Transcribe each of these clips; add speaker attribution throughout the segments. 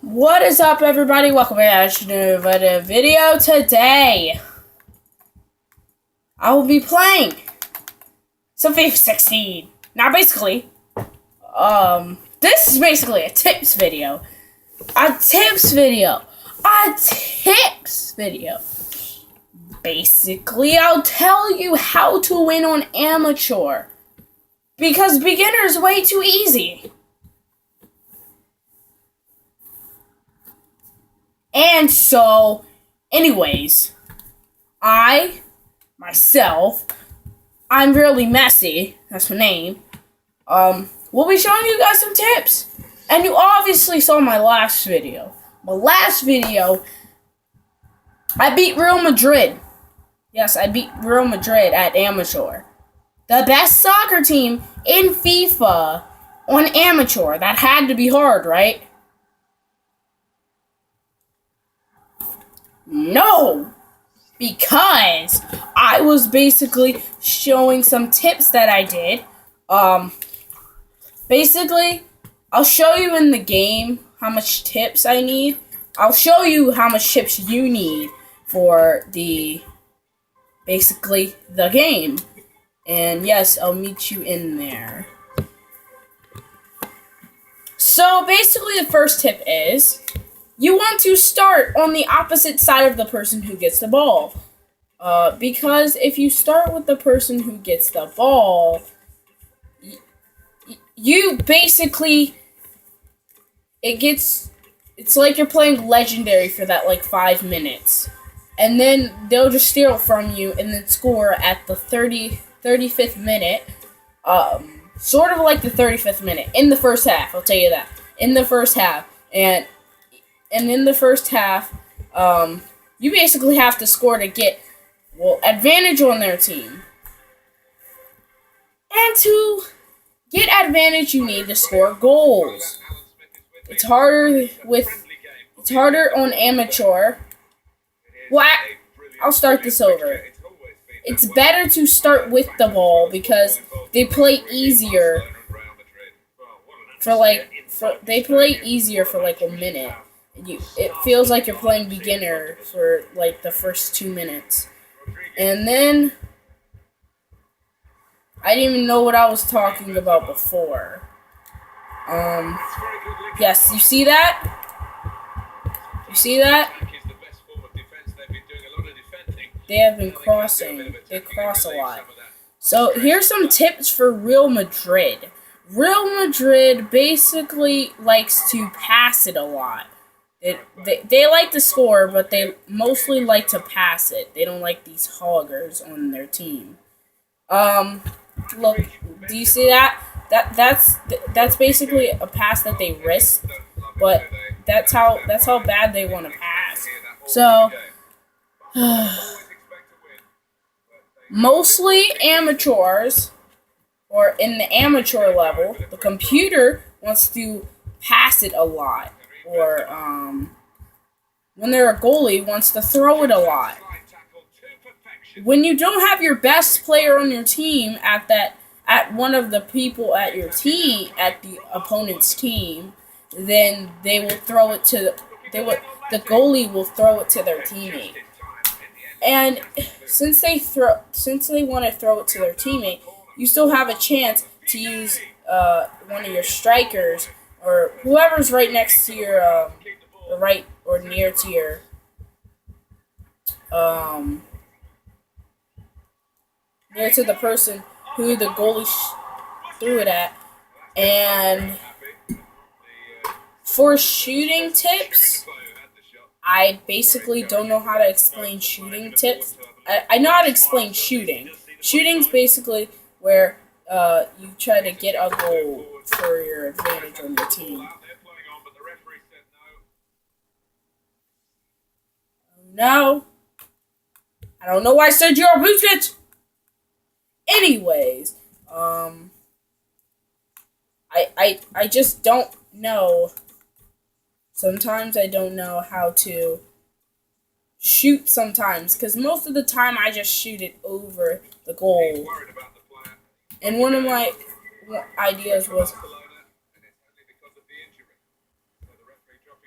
Speaker 1: What is up, everybody? Welcome back to another video. Today, I will be playing some FIFA 16. Now, basically, this is basically a tips video. Basically, I'll tell you how to win on amateur. Because beginner is way too easy. And so, anyways, I'm really messy, that's my name, will be showing you guys some tips. And you obviously saw my last video. I beat Real Madrid. Yes, I beat Real Madrid at amateur. The best soccer team in FIFA on amateur. That had to be hard, right? No, because I was basically showing some tips that I did. Basically, I'll show you in the game how much tips I need. I'll show you how much tips you need for the game. And yes, I'll meet you in there. So basically the first tip is you want to start on the opposite side of the person who gets the ball. Because if you start with the person who gets the ball, you basically, it's like you're playing legendary for that 5 minutes. And then they'll just steal from you and then score at the 35th minute. Sort of like the 35th minute. In the first half, I'll tell you that. In the first half. And in the first half, you basically have to score to get, advantage on their team. And to get advantage, you need to score goals. It's harder on amateur. I'll start this over. It's better to start with the ball because they play easier for a minute. It feels like you're playing beginner for the first 2 minutes. And then I didn't even know what I was talking about before. Yes, you see that? You see that? They have been crossing. They cross a lot. So here's some tips for Real Madrid. Real Madrid basically likes to pass it a lot. They like to score, but they mostly like to pass it. They don't like these hoggers on their team. Look, do you see that? That's basically a pass that they risk, but that's how bad they want to pass. So mostly amateurs, or in the amateur level, the computer wants to pass it a lot. Or when they're a goalie, wants to throw it a lot. When you don't have your best player on your team at one of the people at your team, at the opponent's team, then they will throw it to the goalie will throw it to their teammate. And since they want to throw it to their teammate, you still have a chance to use one of your strikers or whoever's right next to your right or near to your near to the person who the goalie threw it at. And for shooting tips, I basically don't know how to explain shooting tips. I know how to explain shooting. Shooting's basically where you try to get a goal for your advantage on your team. No. I don't know why I said you're a Busquets. Anyways, I just don't know. Sometimes I don't know how to shoot sometimes, because most of the time I just shoot it over the goal. And one of my ideas was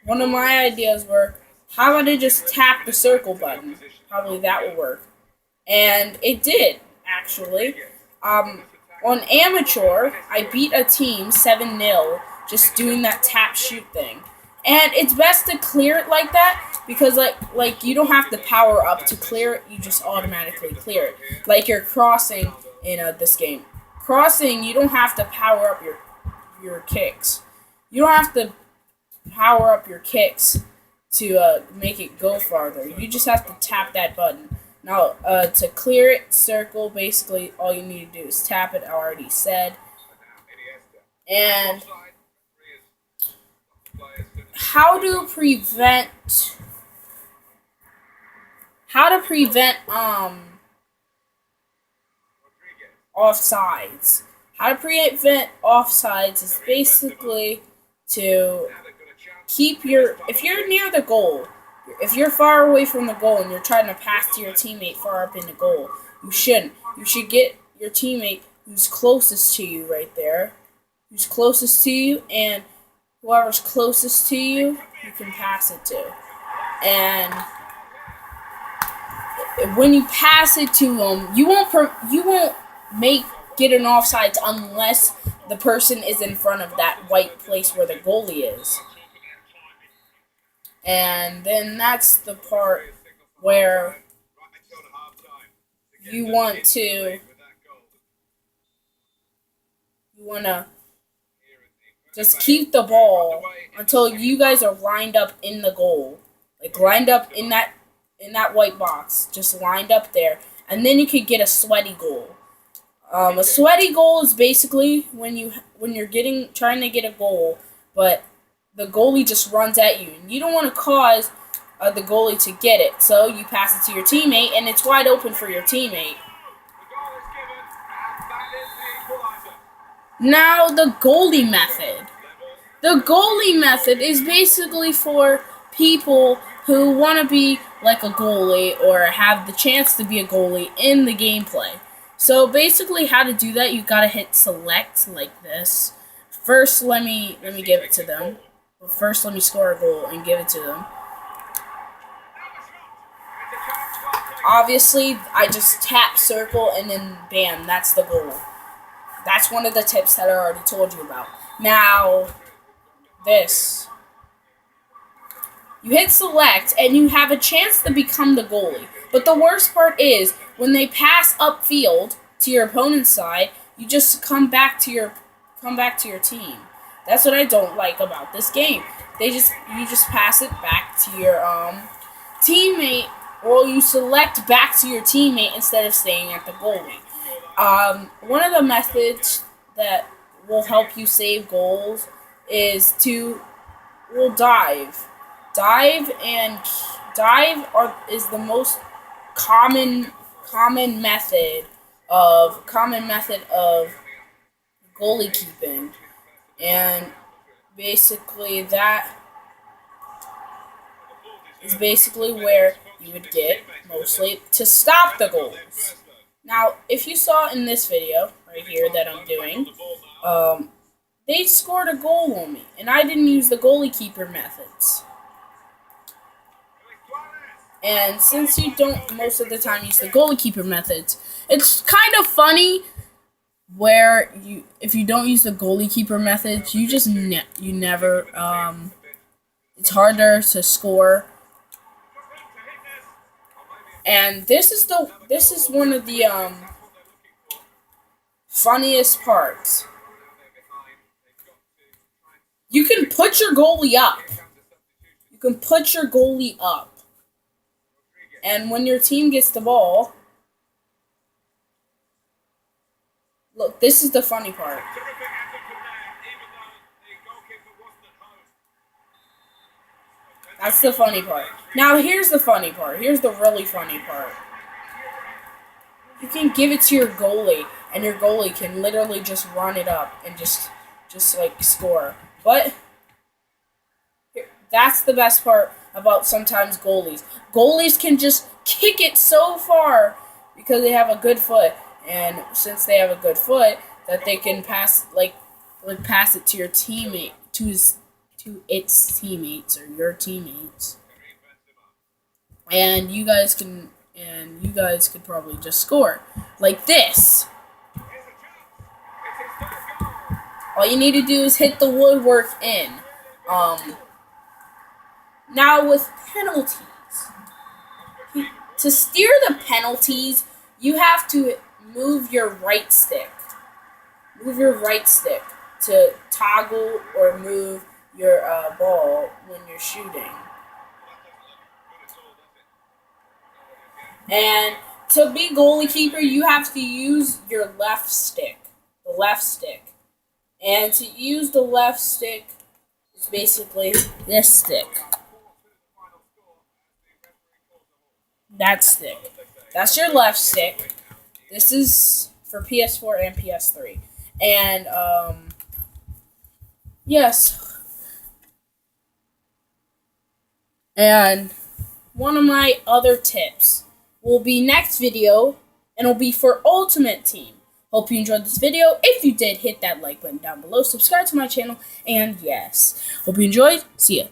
Speaker 1: one of my ideas were, how about I just tap the circle button? Probably that will work. And it did, actually. On amateur, I beat a team 7-0 just doing that tap shoot thing. And it's best to clear it like that because like you don't have to power up to clear it, you just automatically clear it. Like you're crossing in this game. Crossing, you don't have to power up your kicks. You don't have to power up your kicks to make it go farther. You just have to tap that button. Now, to clear it, circle, basically all you need to do is tap it, I already said. And how to prevent offsides. How to prevent offsides is basically to keep if you're near the goal, if you're far away from the goal and you're trying to pass to your teammate far up in the goal, you shouldn't. You should get your teammate who's closest to you right there, who's closest to you, and whoever's closest to you, you can pass it to. And when you pass it to them, you won't get an offsides unless the person is in front of that white place where the goalie is. And then that's the part where you want to just keep the ball until you guys are lined up in the goal, like lined up in that white box, just lined up there, and then you could get a sweaty goal. A sweaty goal is basically when you're trying to get a goal, but the goalie just runs at you, and you don't want to cause the goalie to get it, so you pass it to your teammate, and it's wide open for your teammate. Now, the goalie method. The goalie method is basically for people who want to be like a goalie or have the chance to be a goalie in the gameplay. So basically how to do that, you gotta hit select like this. First, let me give it to them. First, let me score a goal and give it to them. Obviously, I just tap circle and then bam, that's the goal. That's one of the tips that I already told you about. Now, this. You hit select and you have a chance to become the goalie. But the worst part is, when they pass upfield to your opponent's side, you just come back to your team. That's what I don't like about this game. You just pass it back to your teammate, or you select back to your teammate instead of staying at the goalie. One of the methods that will help you save goals is to dive. Dive is the most common method of goalie keeping. And basically that is basically where you would get mostly to stop the goals. Now, if you saw in this video right here that I'm doing, they scored a goal on me, and I didn't use the goalie keeper methods. And since you don't most of the time use the goalie keeper methods, it's kind of funny where if you don't use the goalie keeper methods, you just you never it's harder to score. And this is one of the funniest parts. You can put your goalie up. And when your team gets the ball, look, this is the funny part. That's the funny part. Now, here's the funny part. Here's the really funny part. You can give it to your goalie, and your goalie can literally just run it up and just like score. But that's the best part about sometimes goalies. Goalies can just kick it so far because they have a good foot, and since they have a good foot, that they can pass pass it to your teammate to to its teammates or your teammates, and you guys could probably just score like this. All you need to do is hit the woodwork in. Now with penalties, to steer the penalties, you have to move your right stick. Move your right stick to toggle or move your ball when you're shooting. And to be goalie keeper, you have to use your left stick. The left stick. And to use the left stick is basically this stick. That stick. That's your left stick. This is for PS4 and PS3. And, yes. And one of my other tips will be next video, and it'll be for Ultimate Team. Hope you enjoyed this video. If you did, hit that like button down below. Subscribe to my channel. And yes, hope you enjoyed. See ya.